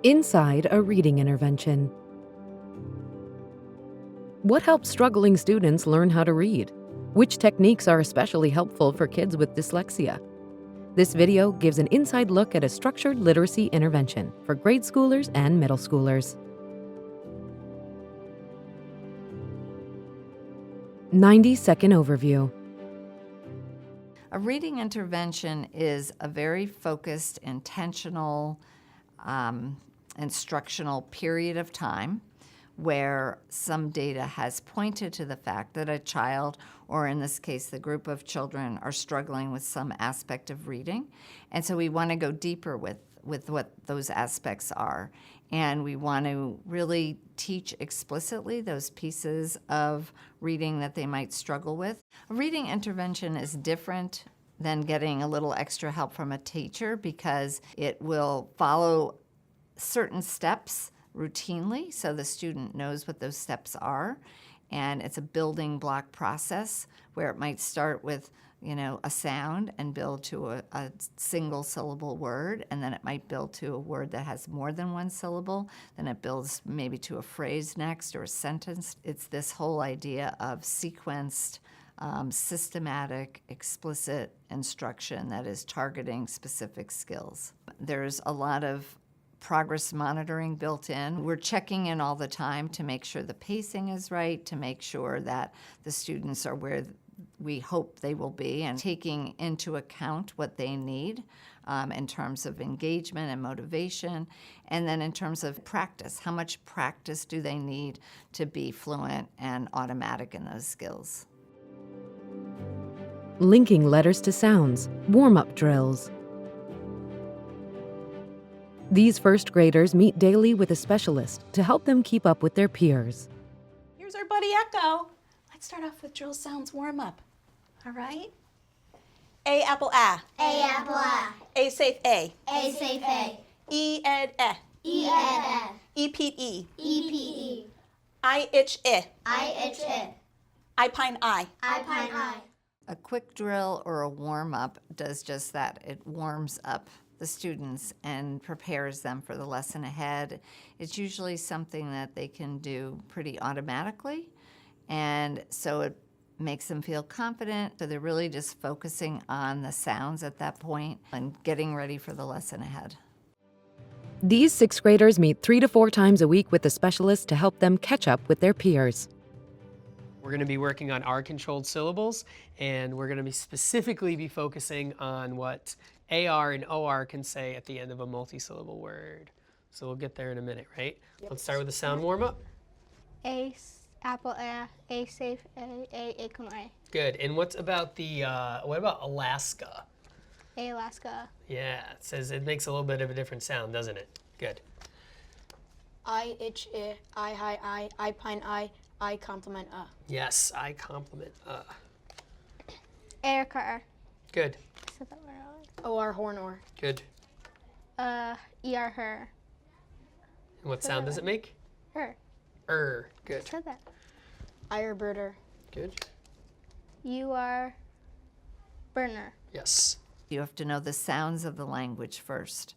Inside a reading intervention. What helps struggling students learn how to read? Which techniques are especially helpful for kids with dyslexia? This video gives an inside look at a structured literacy intervention for grade schoolers and middle schoolers. 90-second overview. A reading intervention is a very focused, intentional, instructional period of time where some data has pointed to the fact that a child, or in this case, the group of children, are struggling with some aspect of reading. And so we want to go deeper with what those aspects are. And we want to really teach explicitly those pieces of reading that they might struggle with. A reading intervention is different than getting a little extra help from a teacher because it will follow certain steps routinely so the student knows what those steps are. And it's a building block process where it might start with a sound and build to a single syllable word, and then it might build to a word that has more than one syllable, then it builds maybe to a phrase next or a sentence. It's this whole idea of sequenced, systematic, explicit instruction that is targeting specific skills. There's a lot of progress monitoring built in. We're checking in all the time to make sure the pacing is right, to make sure that the students are where we hope they will be, and taking into account what they need in terms of engagement and motivation, and then in terms of practice. How much practice do they need to be fluent and automatic in those skills? Linking letters to sounds, warm-up drills. These first graders meet daily with a specialist to help them keep up with their peers. Here's our buddy Echo. Let's start off with drill sounds warm up. All right? A apple A. A apple A. A safe A. A safe A. E ed E. E ed E Pete E. E. E P E. I itch I. I itch I. I pine I. I pine I. A quick drill or a warm-up does just that. It warms up the students and prepares them for the lesson ahead. It's usually something that they can do pretty automatically, and so it makes them feel confident. So they're really just focusing on the sounds at that point and getting ready for the lesson ahead. These sixth graders meet 3 to 4 times a week with a specialist to help them catch up with their peers. We're going to be working on R-controlled syllables, and we're going to specifically be focusing on what AR and OR can say at the end of a multi-syllable word. So we'll get there in a minute, right? Yep. Let's start with the sound warm-up. A apple A safe A acorn A. Good. And what about Alaska? A Alaska. Yeah, it says it makes a little bit of a different sound, doesn't it? Good. I itch I high I pine I compliment Yes, I compliment Air car. Good. Said that word wrong. OR horn or. Good. ER her. And what sound does it make? Her. Good. Said that. Ire birder. Good. You are burner. Yes. You have to know the sounds of the language first.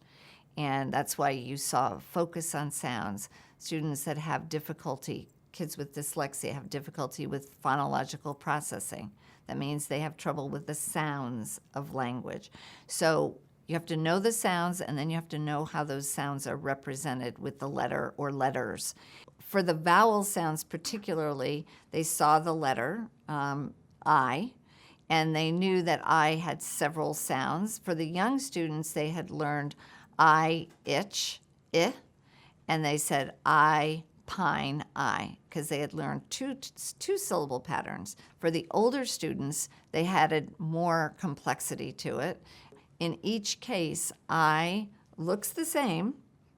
And that's why you saw focus on sounds. Students that have difficulty, kids with dyslexia, have difficulty with phonological processing. That means they have trouble with the sounds of language. So you have to know the sounds, and then you have to know how those sounds are represented with the letter or letters. For the vowel sounds particularly, they saw the letter, I, and they knew that I had several sounds. For the young students, they had learned I itch, I, and they said I pine I, because they had learned two syllable patterns. For the older students, they added more complexity to it. In each case, I looks the same,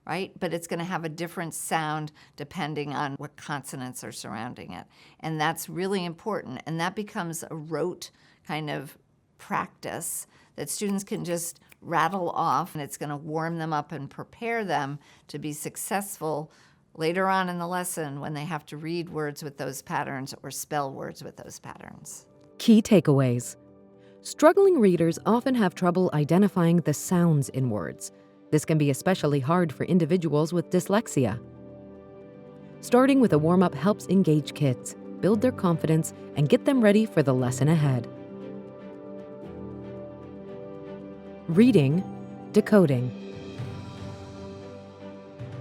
right? But it's going to have a different sound depending on what consonants are surrounding it. And that's really important. And that becomes a rote kind of practice that students can just rattle off, and it's going to warm them up and prepare them to be successful later on in the lesson when they have to read words with those patterns or spell words with those patterns. Key takeaways. Struggling readers often have trouble identifying the sounds in words. This can be especially hard for individuals with dyslexia. Starting with a warm-up helps engage kids, build their confidence, and get them ready for the lesson ahead. Reading, decoding.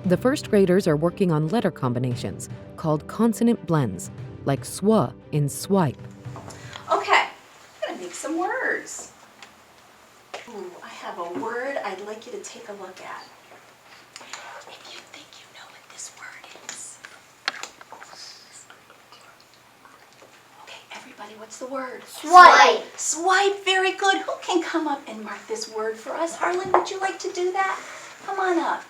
The first graders are working on letter combinations called consonant blends, like swa in swipe. Okay, I'm gonna make some words. Ooh, I have a word I'd like you to take a look at. If you think you know what this word is. Okay, everybody, what's the word? Swipe. Swipe, very good. Who can come up and mark this word for us? Harlan, would you like to do that? Come on up.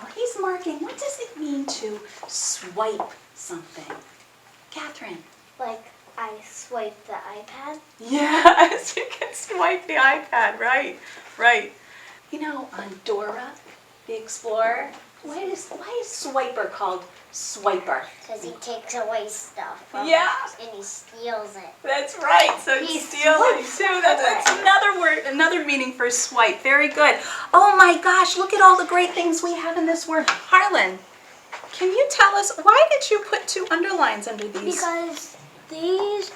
Oh, he's marking. What does it mean to swipe something? Catherine. Like I swipe the iPad. Yes, you can swipe the iPad, right, right. You know, on Dora the Explorer, why is Swiper called Swiper? Because he takes away stuff from Yeah. us and he steals it. That's right, so He stealing swipes too. That's away. another word, another meaning for swipe. Very good. Oh my gosh, look at all the great things we have in this word. Harlan, can you tell us, why did you put 2 underlines under these? Because these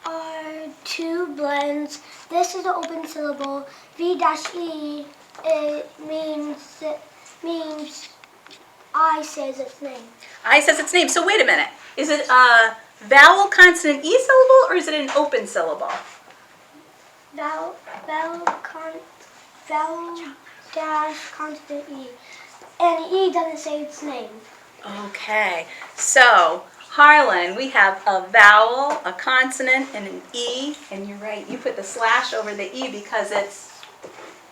are 2 blends. This is an open syllable. V-E, it means I says its name. I says its name. So wait a minute. Is it a vowel, consonant, E syllable, or is it an open syllable? Vowel dash consonant E. And E doesn't say its name. Okay. So, Harlan, we have a vowel, a consonant, and an E. And you're right. You put the slash over the E because it's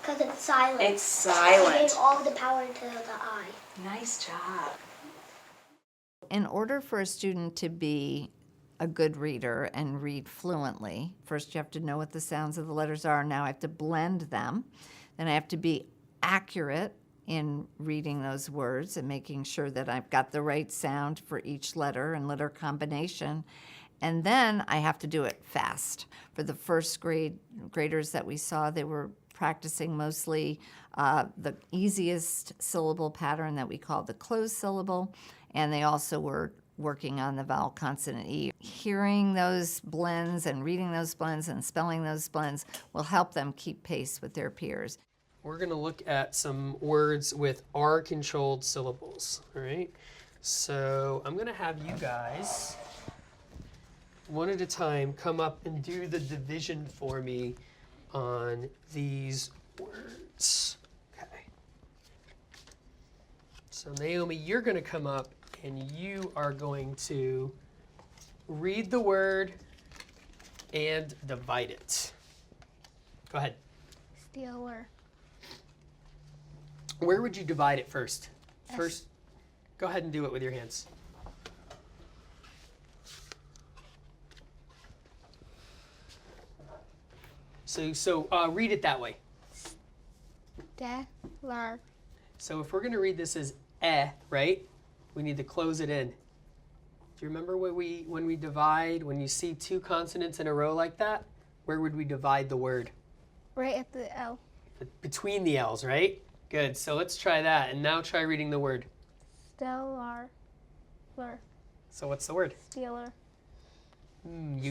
Because it's silent. It's silent. It gave all the power to the I. nice job. In order for a student to be a good reader and read fluently, first you have to know what the sounds of the letters are. Now I have to blend them. Then I have to be accurate in reading those words and making sure that I've got the right sound for each letter and letter combination. And then I have to do it fast. For the first graders that we saw, they were practicing mostly the easiest syllable pattern that we call the closed syllable, and they also were working on the vowel consonant E. Hearing those blends and reading those blends and spelling those blends will help them keep pace with their peers. We're going to look at some words with R-controlled syllables, all right? So I'm going to have you guys, one at a time, come up and do the division for me on these words. Okay. So Naomi, you're going to come up and you are going to read the word and divide it. Go ahead. Stealer. Where would you divide it first? First, go ahead and do it with your hands. So read it that way. Stealer. So if we're going to read this as right? We need to close it in. Do you remember when we divide, when you see 2 consonants in a row like that, where would we divide the word? Right at the L. Between the L's, right? Good. So let's try that. And now try reading the word. Stellar. So what's the word? Stealer.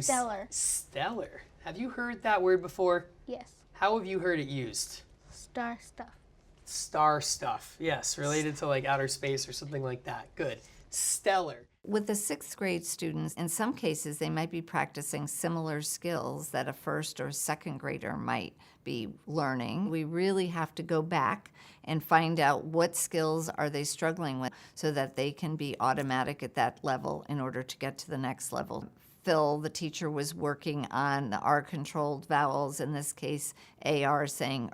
Stellar. Stellar. Have you heard that word before? Yes. How have you heard it used? Star stuff. Star stuff. Yes, related to like outer space or something like that. Good. Stellar. With the 6th grade students, in some cases, they might be practicing similar skills that a 1st or 2nd grader might be learning. We really have to go back and find out what skills are they struggling with so that they can be automatic at that level in order to get to the next level. Phil, the teacher, was working on the R-controlled vowels, in this case, AR saying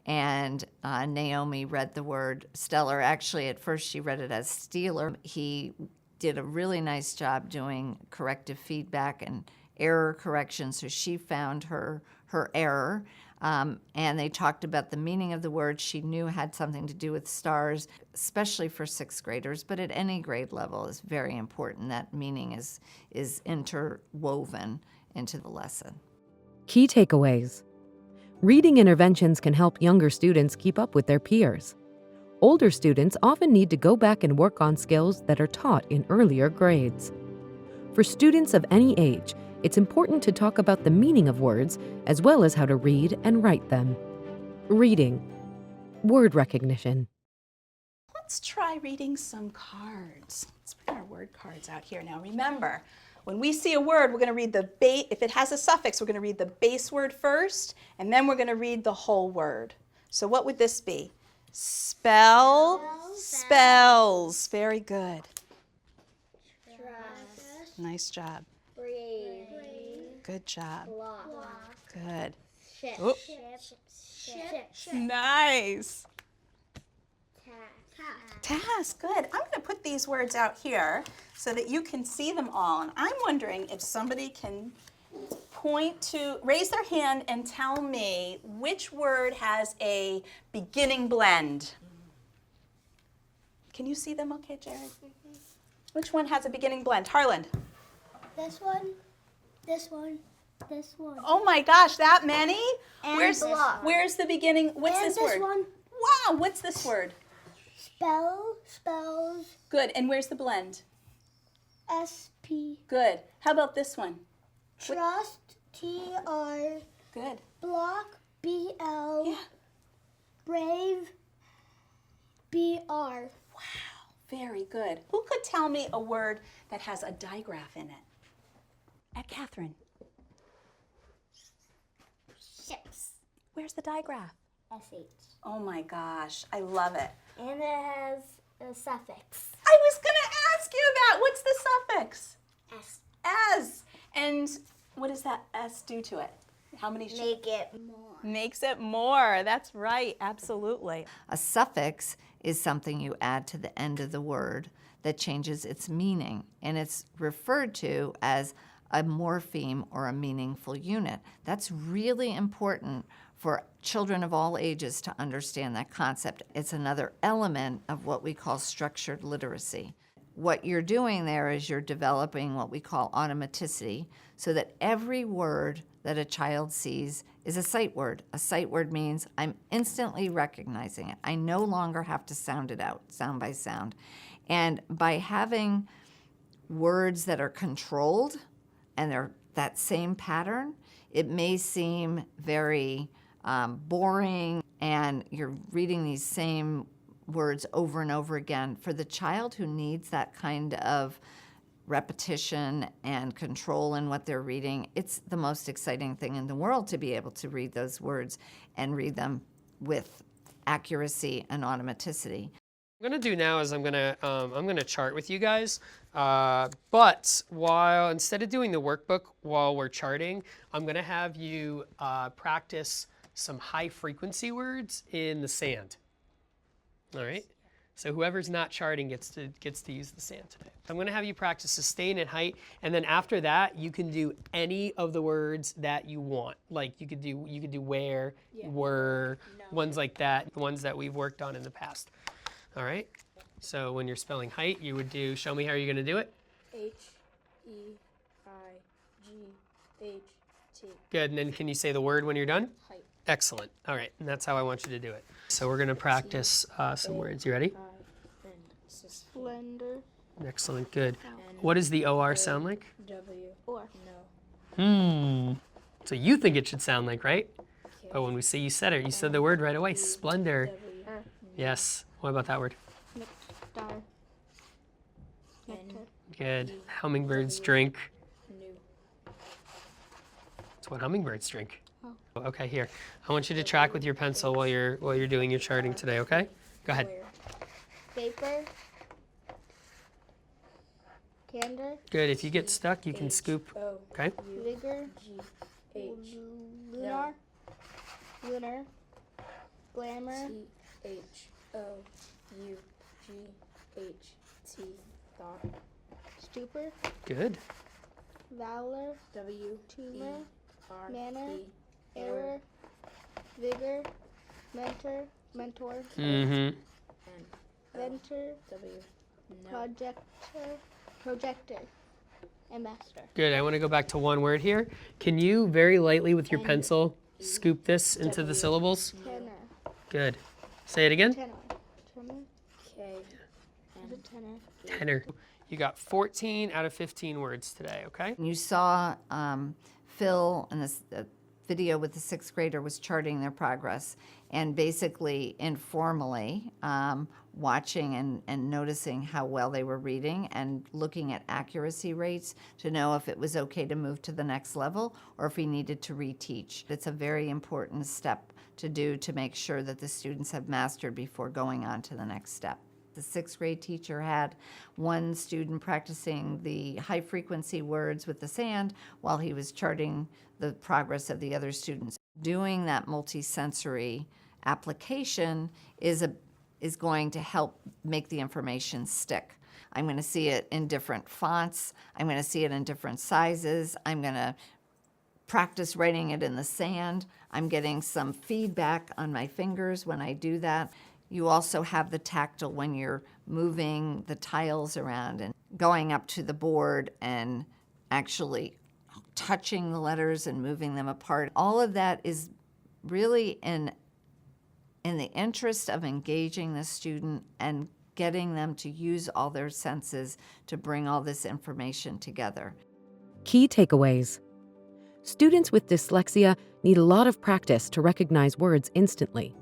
and Naomi read the word stellar. Actually, at first she read it as stealer. He did a really nice job doing corrective feedback and error correction, so she found her error. And they talked about the meaning of the word. She knew had something to do with stars, especially for 6th graders, but at any grade level is very important. That meaning is interwoven into the lesson. Key takeaways. Reading interventions can help younger students keep up with their peers. Older students often need to go back and work on skills that are taught in earlier grades. For students of any age, it's important to talk about the meaning of words as well as how to read and write them. Reading. Word recognition. Let's try reading some cards. Let's bring our word cards out here. Now remember, when we see a word, we're going to read the base. If it has a suffix, we're going to read the base word first, and then we're going to read the whole word. So what would this be? Spells. Very good. Trust. Nice job. Brave. Good job. Block. Good. Ship. Oh. Ship. Nice. Task. Task, good. I'm going to put these words out here so that you can see them all. And I'm wondering if somebody can raise their hand and tell me which word has a beginning blend. Can you see them okay, Jared? Which one has a beginning blend? Harlan. This one, this one, this one. Oh my gosh, that many? And Where's the beginning? What's and this this word? one. Wow, what's this word? Spells. Good, and where's the blend? SP. Good. How about this one? Trust. TR. Good. Block. BL. Yeah. Brave. BR. Wow, very good. Who could tell me a word that has a digraph in it? At Catherine. Ships. Where's the digraph? SH. Oh my gosh, I love it. And it has a suffix. I was going to ask you that. What's the suffix? S. S. And what does that S do to it? How many? Make it more. Makes it more. That's right. Absolutely. A suffix is something you add to the end of the word that changes its meaning, and it's referred to as a morpheme or a meaningful unit. That's really important for children of all ages to understand that concept. It's another element of what we call structured literacy. What you're doing there is you're developing what we call automaticity, so that every word that a child sees is a sight word. A sight word means I'm instantly recognizing it. I no longer have to sound it out, sound by sound. And by having words that are controlled and they're that same pattern, it may seem very boring, and you're reading these same words over and over again. For the child who needs that kind of repetition and control in what they're reading, it's the most exciting thing in the world to be able to read those words and read them with accuracy and automaticity. What I'm going to do now is I'm going to chart with you guys, but instead of doing the workbook while we're charting, I'm going to have you practice some high frequency words in the sand. All right? So whoever's not charting gets to use the sand today. I'm going to have you practice sustain and height, and then after that you can do any of the words that you want. Like you could do where, were, ones like that, the ones that we've worked on in the past. All right? So when you're spelling height, you would do, show me how you're going to do it. H-E-I-G-H-T. Good, and then can you say the word when you're done? Height. Excellent. All right, and that's how I want you to do it. So we're going to practice some words. You ready? Splendor. Excellent, good. What does the OR sound like? W. Or. No. So you think it should sound like, right? But when we say you said it, you said the word right away. Splendor. Yes. What about that word? Nectar. Nectar. Good. Hummingbirds drink. New. That's what hummingbirds drink. Okay, here. I want you to track with your pencil while you're doing your charting today, okay? Go ahead. Paper. Candor. Good. If you get stuck, you can scoop. O. Okay? Vigor. H. Lunar. Lunar. Glamour. T-H-O-U-G-H-T. Thought. Stupor. Good. Valor. W. Tumor. R. Manner. E. Error. Vigor. Mentor. Mentor. Mm-hmm. N. Venture. W. No. Projector. Projector. And master. Good. I want to go back to one word here. Can you very lightly with your pencil scoop this into the syllables? Tenor. Good. Say it again. Tenor. Tenor. K. Tenor. Tenor. You got 14 out of 15 words today, okay? You saw Phil in this video with the 6th grader was charting their progress and basically informally watching and noticing how well they were reading and looking at accuracy rates to know if it was okay to move to the next level or if he needed to reteach. It's a very important step to do to make sure that the students have mastered before going on to the next step. The 6th grade teacher had one student practicing the high frequency words with the sand while he was charting the progress of the other students. Doing that multisensory application is going to help make the information stick. I'm going to see it in different fonts. I'm going to see it in different sizes. I'm going to practice writing it in the sand. I'm getting some feedback on my fingers when I do that. You also have the tactile when you're moving the tiles around and going up to the board and actually touching the letters and moving them apart. All of that is really in the interest of engaging the student and getting them to use all their senses to bring all this information together. Key takeaways. Students with dyslexia need a lot of practice to recognize words instantly.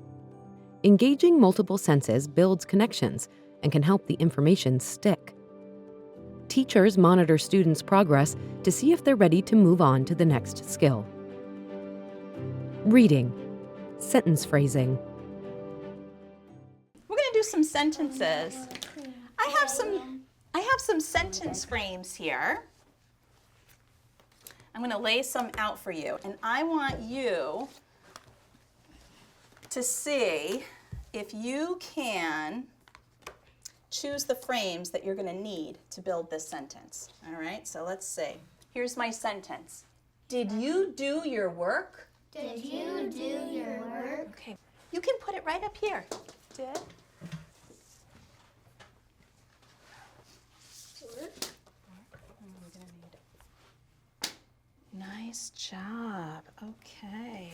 Engaging multiple senses builds connections and can help the information stick. Teachers monitor students' progress to see if they're ready to move on to the next skill. Reading. Sentence phrasing. We're going to do some sentences. I have some sentence frames here. I'm going to lay some out for you, and I want you to see if you can choose the frames that you're going to need to build this sentence. All right, so let's see. Here's my sentence. Did you do your work? Did you do your work? Okay, you can put it right up here. Did? Nice job. Okay.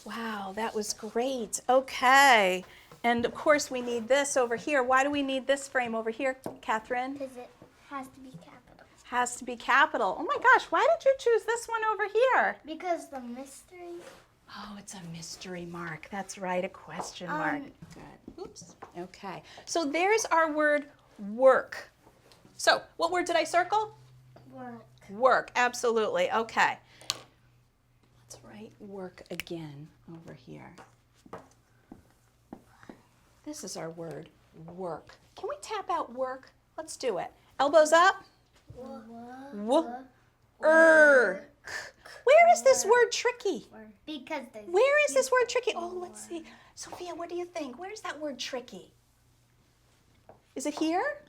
Wow, that was great. Okay. And of course we need this over here. Why do we need this frame over here, Catherine? Because it has to be capital. Has to be capital. Oh my gosh, why did you choose this one over here? Because the mystery. Oh, it's a mystery mark. That's right, a question mark. Good. Oops. Okay. So there's our word work. So what word did I circle? Work. Work, absolutely. Okay. Let's write work again over here. This is our word, work. Can we tap out work? Let's do it. Elbows up. Where is this word tricky? Because there's. Where is this word tricky? Oh, let's see. Sophia, what do you think? Where's that word tricky? Is it here?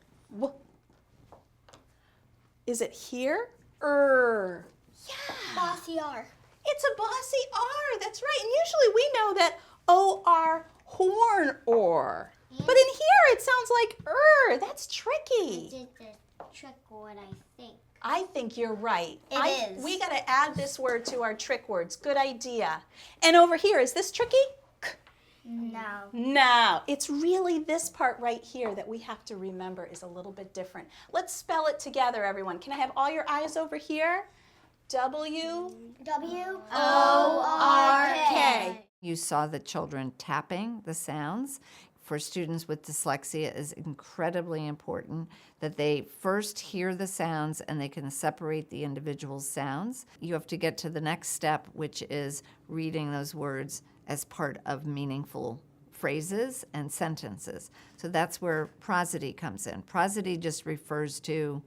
Is it here? Yeah. Bossy R. It's a bossy R, that's right. And usually we know that O-R, horn or. But in here it sounds like that's tricky. Did the trick word, I think. I think you're right. It is. We got to add this word to our trick words. Good idea. And over here, is this tricky? No. No, it's really this part right here that we have to remember is a little bit different. Let's spell it together, everyone. Can I have all your eyes over here? W-O-R-K. You saw the children tapping the sounds. For students with dyslexia, it is incredibly important that they first hear the sounds and they can separate the individual sounds. You have to get to the next step, which is reading those words as part of meaningful phrases and sentences. So that's where prosody comes in. Prosody just refers to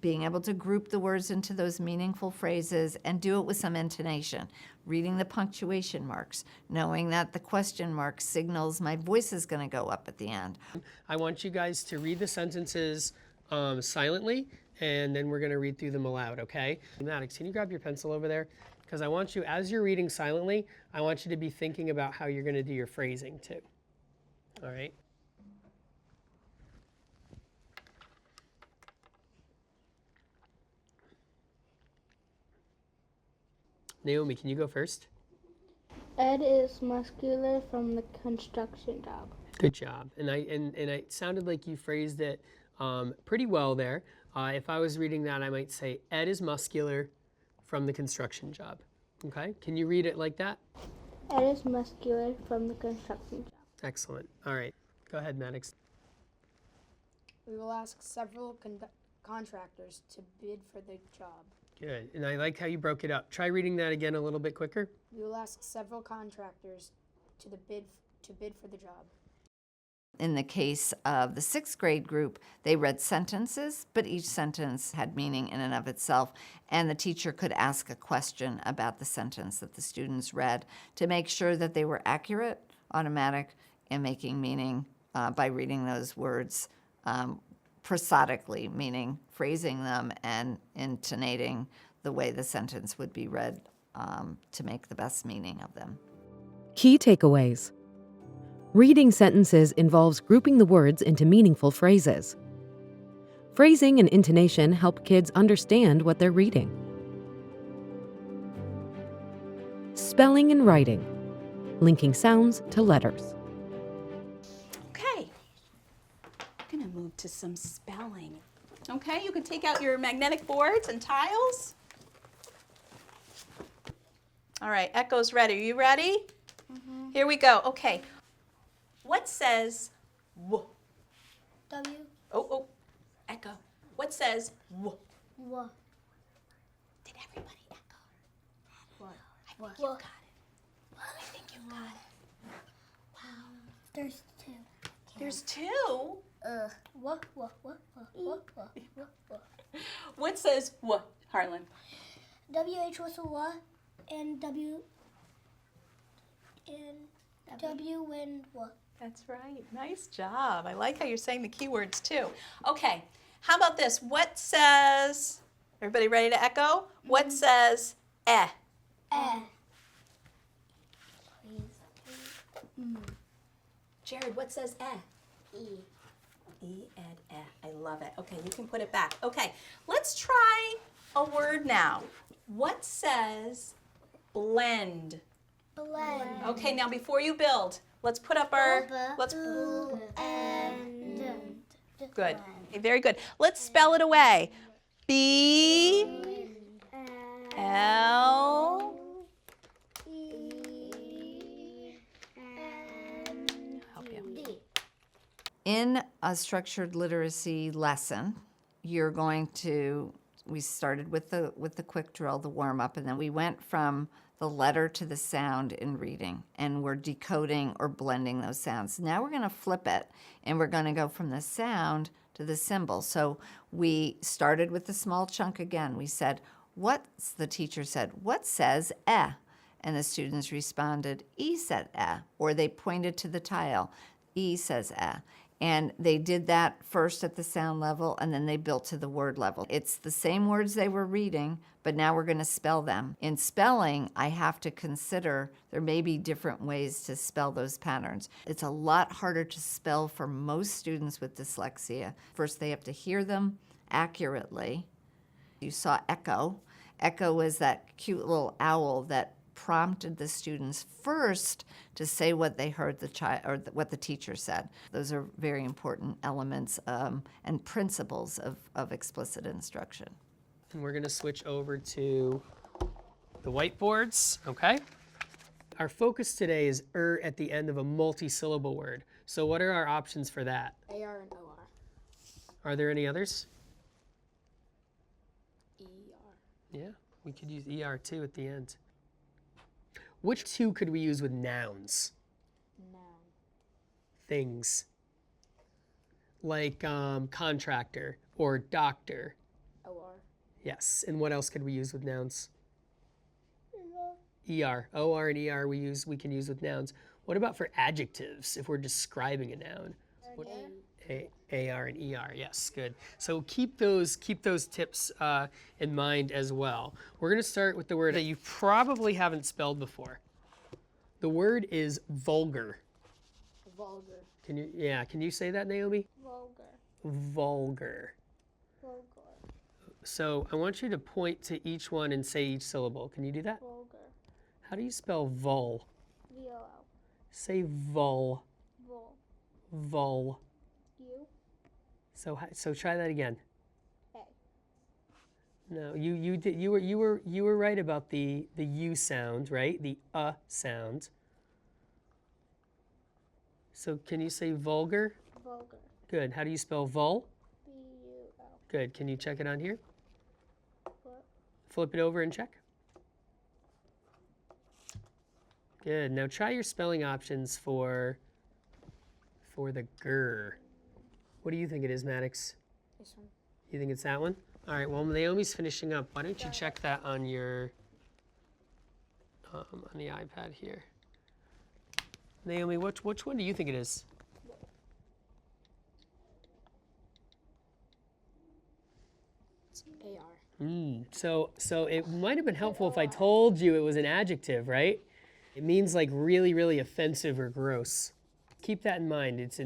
being able to group the words into those meaningful phrases and do it with some intonation. Reading the punctuation marks, knowing that the question mark signals my voice is going to go up at the end. I want you guys to read the sentences silently, and then we're going to read through them aloud, okay? Maddox, can you grab your pencil over there? Because I want you, as you're reading silently, I want you to be thinking about how you're going to do your phrasing too. All right? Naomi, can you go first? Ed is muscular from the construction job. Good job. And it sounded like you phrased it pretty well there. If I was reading that, I might say Ed is muscular from the construction job. Okay, can you read it like that? Ed is muscular from the construction job. Excellent. All right, go ahead, Maddox. We will ask several contractors to bid for the job. Good, and I like how you broke it up. Try reading that again a little bit quicker. We will ask several contractors to bid for the job. In the case of the 6th grade group, they read sentences, but each sentence had meaning in and of itself, and the teacher could ask a question about the sentence that the students read to make sure that they were accurate, automatic, and making meaning by reading those words prosodically, meaning phrasing them and intonating the way the sentence would be read to make the best meaning of them. Key takeaways. Reading sentences involves grouping the words into meaningful phrases. Phrasing and intonation help kids understand what they're reading. Spelling and writing, linking sounds to letters. Okay, I'm gonna move to some spelling. Okay, you can take out your magnetic boards and tiles. All right, Echo's ready. Are you ready? Mm-hmm. Here we go. Okay, what says W? W. Oh, Echo. What says W? W. Did everybody echo? What? I think you got it. I think you got it. Wow. There's two. There's two? What? What says W, Harlan? WH was a what, and W and what. That's right. Nice job. I like how you're saying the keywords too. Okay, how about this? What says, everybody ready to echo? What says eh? Jared, what says eh? E and eh. I love it. Okay, you can put it back. Okay, let's try a word now. What says blend? Blend. Okay, now before you build, let's put up our, good. Okay, very good. Let's spell it away. B L help you. In a structured literacy lesson, you're going to, we started with the quick drill, the warm up, and then we went from the letter to the sound in reading, and we're decoding or blending those sounds. Now we're going to flip it, and we're going to go from the sound to the symbol. So we started with the small chunk again. We said, the teacher said, what says eh? And the students responded, E said eh, or they pointed to the tile, E says eh. And they did that first at the sound level, and then they built to the word level. It's the same words they were reading, but now we're going to spell them. In spelling, I have to consider there may be different ways to spell those patterns. It's a lot harder to spell for most students with dyslexia. First, they have to hear them accurately. You saw echo. Echo was that cute little owl that prompted the students first to say what they heard the child or what the teacher said. Those are very important elements and principles of explicit instruction. And we're going to switch over to the whiteboards, okay? Our focus today is at the end of a multi-syllable word. So what are our options for that? AR and OR. Are there any others? ER. Yeah, we could use ER too at the end. Which two could we use with nouns? Noun. Things. Like contractor or doctor. OR. Yes, and what else could we use with nouns? ER. OR and ER we can use with nouns. What about for adjectives if we're describing a noun? AR and ER, yes, good. So keep those tips in mind as well. We're going to start with the word that you probably haven't spelled before. The word is vulgar. Vulgar. Can you say that, Naomi? Vulgar. So I want you to point to each one and say each syllable. Can you do that? Vulgar. How do you spell vul? Say vul. Vol. Vul. U. So try that again. A. No, you were right about the U sound, right? The sound. So can you say vulgar? Vulgar. Good. How do you spell vul? V-U-L. Good. Can you check it on here? What? Flip it over and check. Good. Now try your spelling options for the grr. What do you think it is, Maddox? This one. You think it's that one? All right. Well, Naomi's finishing up. Why don't you check that on your on the iPad here? Naomi, which one do you think it is? It's AR. So it might have been helpful if I told you it was an adjective, right? It means like really, really offensive or gross. Keep that in mind. It's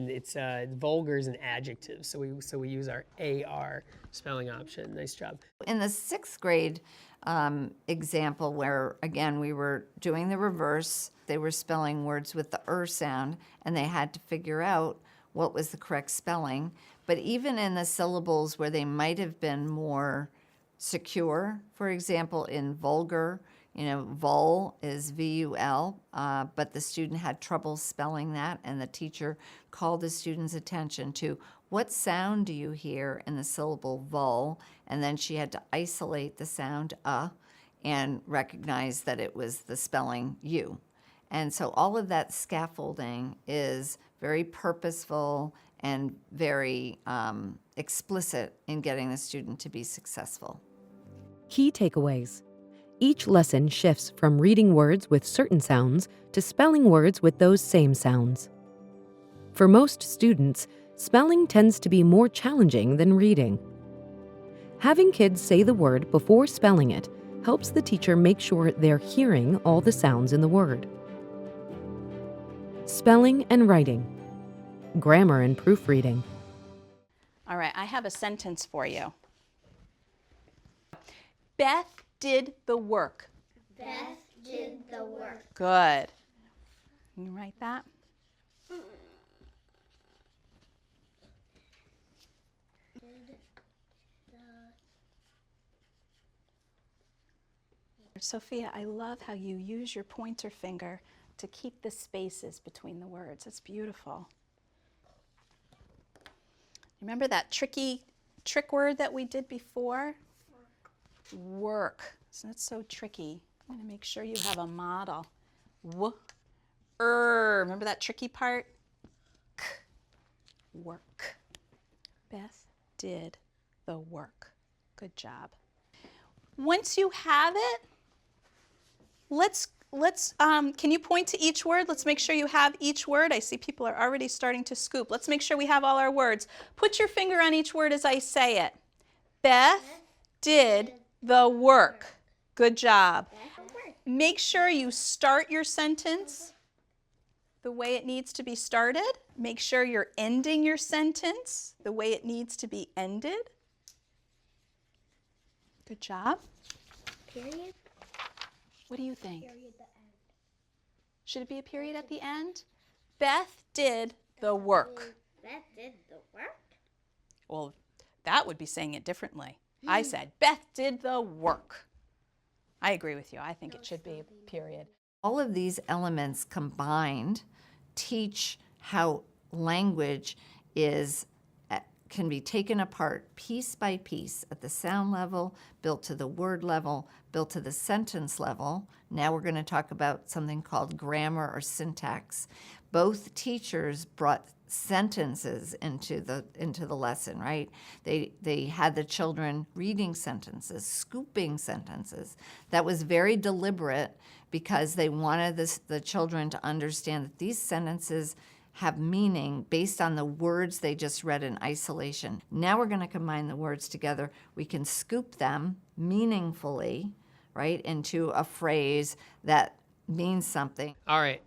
vulgar is an adjective, so we use our AR spelling option. Nice job. In the 6th grade example, where again we were doing the reverse, they were spelling words with the sound, and they had to figure out what was the correct spelling. But even in the syllables where they might have been more secure, for example, in vulgar, vul is V-U-L, but the student had trouble spelling that, and the teacher called the student's attention to what sound do you hear in the syllable vul, and then she had to isolate the sound and recognize that it was the spelling U. And so all of that scaffolding is very purposeful and very explicit in getting the student to be successful. Key takeaways. Each lesson shifts from reading words with certain sounds to spelling words with those same sounds. For most students, spelling tends to be more challenging than reading. Having kids say the word before spelling it helps the teacher make sure they're hearing all the sounds in the word. Spelling and writing. Grammar and proofreading. All right, I have a sentence for you. Beth did the work. Beth did the work. Good. Can you write that? Sophia, I love how you use your pointer finger to keep the spaces between the words. It's beautiful. Remember that trick word that we did before? Work. So that's so tricky. I'm going to make sure you have a model. Remember that tricky part? Work. Beth did the work. Good job. Once you have it, can you point to each word? Let's make sure you have each word. I see people are already starting to scoop. Let's make sure we have all our words. Put your finger on each word as I say it. Beth did the work. Good job. Make sure you start your sentence the way it needs to be started. Make sure you're ending your sentence the way it needs to be ended. Good job. Period. What do you think? Period at the end. Should it be a period at the end? Beth did the work. Beth did the work? Well, that would be saying it differently. I said, Beth did the work. I agree with you. I think it should be a period. All of these elements combined teach how language can be taken apart piece by piece at the sound level, built to the word level, built to the sentence level. Now we're going to talk about something called grammar or syntax. Both teachers brought sentences into the lesson, right? They had the children reading sentences, scooping sentences. That was very deliberate because they wanted the children to understand that these sentences have meaning based on the words they just read in isolation. Now we're going to combine the words together. We can scoop them meaningfully, right, into a phrase that means something. All right,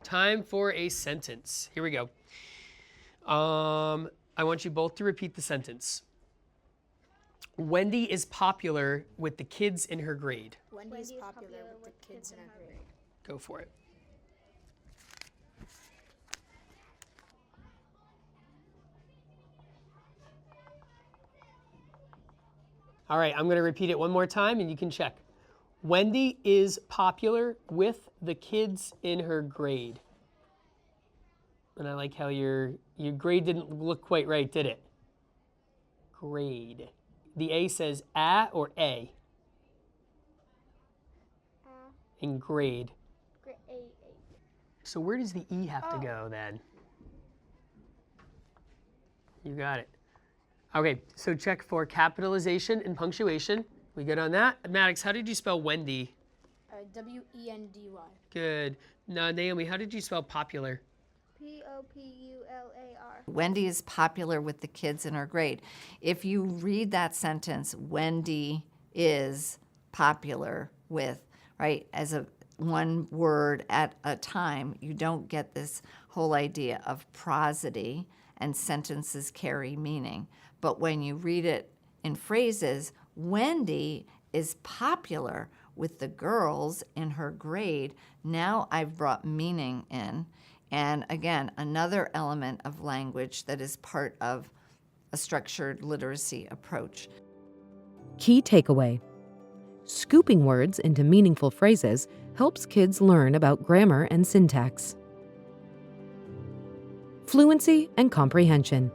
time for a sentence. Here we go. I want you both to repeat the sentence. Wendy is popular with the kids in her grade. Wendy is popular with the kids in her grade. Go for it. All right, I'm going to repeat it one more time and you can check. Wendy is popular with the kids in her grade. And I like how your grade didn't look quite right, did it? Grade. The A says A or A? In grade. So where does the E have to go then? You got it. Okay, so check for capitalization and punctuation. We good on that? Maddox, how did you spell Wendy? W-E-N-D-Y. Good. Now, Naomi, how did you spell popular? Popular. Wendy is popular with the kids in her grade. If you read that sentence, Wendy is popular with, right, as a one word at a time, you don't get this whole idea of prosody and sentences carry meaning. But when you read it in phrases, Wendy is popular with the girls in her grade. Now I've brought meaning in. And again, another element of language that is part of a structured literacy approach. Key takeaway: scooping words into meaningful phrases helps kids learn about grammar and syntax. Fluency and comprehension.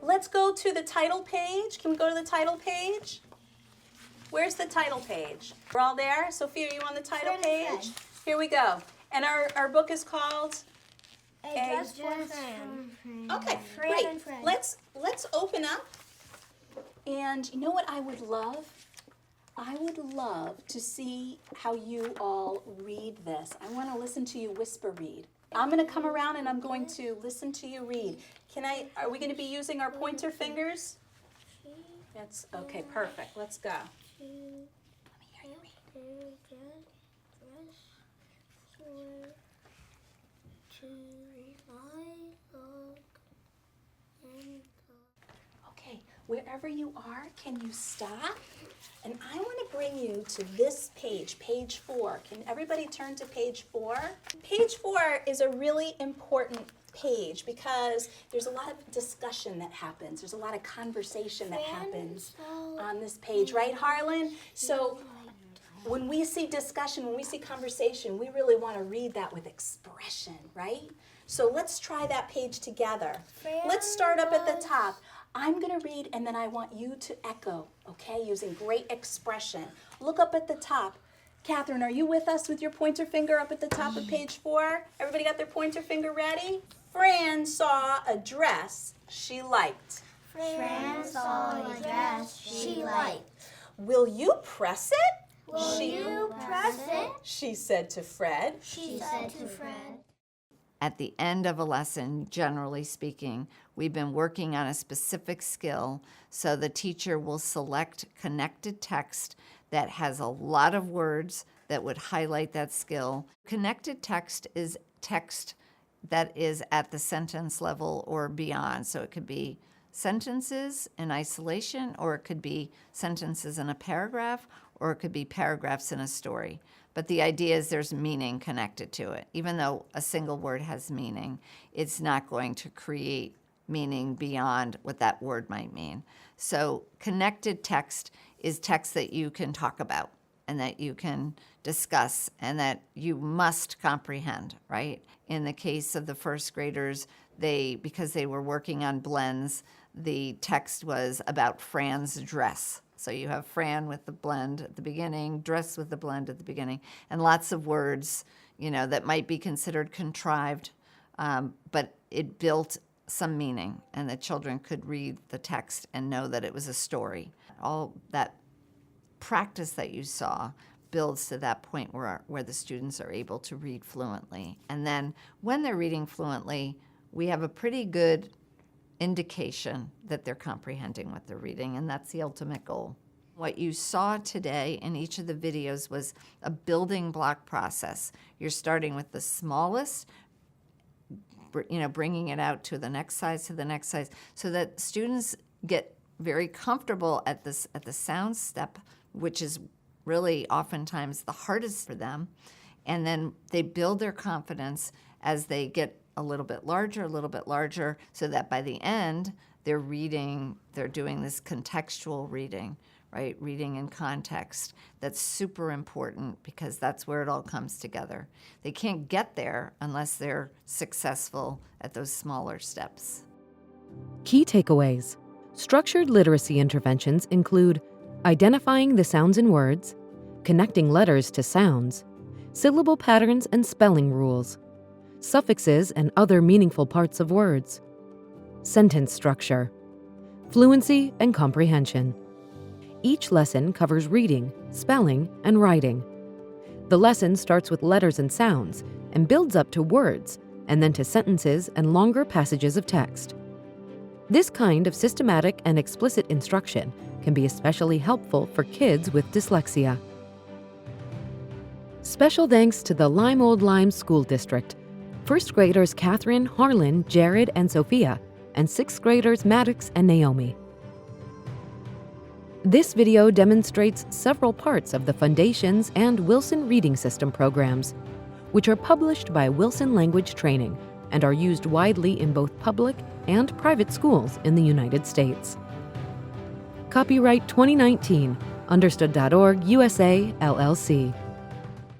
Let's go to the title page. Can we go to the title page? Where's the title page? We're all there? Sophia, are you on the title page? Here we go. And our book is called? Just for Fran. Okay, Fran great. and Fred. Let's open up. And you know what I would love? I would love to see how you all read this. I want to listen to you whisper read. I'm going to come around and I'm going to listen to you read. Are we going to be using our pointer fingers? That's okay, perfect. Let's go. Let me hear you read. Okay, wherever you are, can you stop? And I want to bring you to this page, page 4. Can everybody turn to page 4? Page 4 is a really important page because there's a lot of discussion that happens. There's a lot of conversation that happens on this page, right, Harlan? So when we see discussion, when we see conversation, we really want to read that with expression, right? So let's try that page together. Let's start up at the top. I'm going to read and then I want you to echo, okay, using great expression. Look up at the top. Catherine, are you with us with your pointer finger up at the top of page 4? Everybody got their pointer finger ready? Fran saw a dress she liked. Fran saw a dress she liked. Will you press it? Will you press it? She said to Fred. She said to Fred. At the end of a lesson, generally speaking, we've been working on a specific skill, so the teacher will select connected text that has a lot of words that would highlight that skill. Connected text is text that is at the sentence level or beyond, so it could be sentences in isolation, or it could be sentences in a paragraph, or it could be paragraphs in a story. But the idea is there's meaning connected to it. Even though a single word has meaning, it's not going to create meaning beyond what that word might mean. So connected text is text that you can talk about and that you can discuss and that you must comprehend, right? In the case of the first graders, because they were working on blends, the text was about Fran's dress. So you have Fran with the blend at the beginning, dress with the blend at the beginning, and lots of words, that might be considered contrived, but it built some meaning, and the children could read the text and know that it was a story. All that practice that you saw builds to that point where the students are able to read fluently. And then when they're reading fluently, we have a pretty good indication that they're comprehending what they're reading, and that's the ultimate goal. What you saw today in each of the videos was a building block process. You're starting with the smallest, bringing it out to the next size, so that students get very comfortable at the sound step, which is really oftentimes the hardest for them, and then they build their confidence as they get a little bit larger, so that by the end, they're reading, they're doing this contextual reading, right? Reading in context. That's super important because that's where it all comes together. They can't get there unless they're successful at those smaller steps. Key takeaways. Structured literacy interventions include identifying the sounds in words, connecting letters to sounds, syllable patterns and spelling rules, suffixes and other meaningful parts of words, sentence structure, fluency and comprehension. Each lesson covers reading, spelling, and writing. The lesson starts with letters and sounds and builds up to words and then to sentences and longer passages of text. This kind of systematic and explicit instruction can be especially helpful for kids with dyslexia. Special thanks to the Lime Old Lime School District, first graders Catherine, Harlan, Jared, and Sophia, and sixth graders Maddox and Naomi. This video demonstrates several parts of the Foundations and Wilson Reading System programs, which are published by Wilson Language Training and are used widely in both public and private schools in the United States. Copyright 2019, Understood.org USA, LLC.